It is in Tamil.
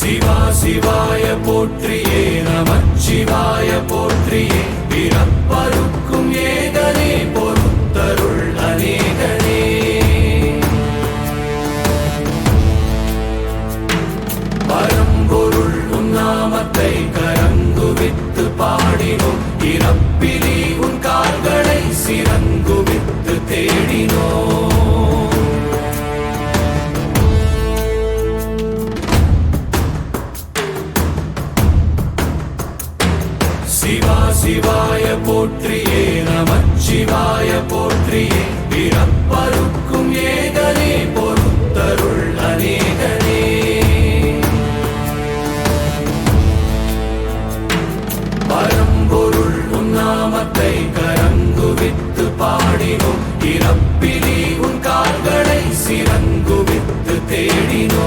சிவா சிவாய போற்றியே நமச்சிவாய போற்றியே பிறப்பருக்கும் ஏகனே பொறுத்தருள் அநேகனே பரம்பொருள் உன்னாமத்தை கரங்குவித்து பாடினோம் இறப்பிலி உன் கால்களை சிறங்குவித்து தேடினோம் சிவா சிவாய போற்றியே நமச்சிவாய போற்றியே பிறப்பருக்கும் ஏகனே பொறுத்தருள் அநேகனே பரம்பொருள் உன்னாமத்தை கரங்குவித்து பாடினோம் இறப்பிலி உன் கால்களை சிறங்குவித்து தேடினோம்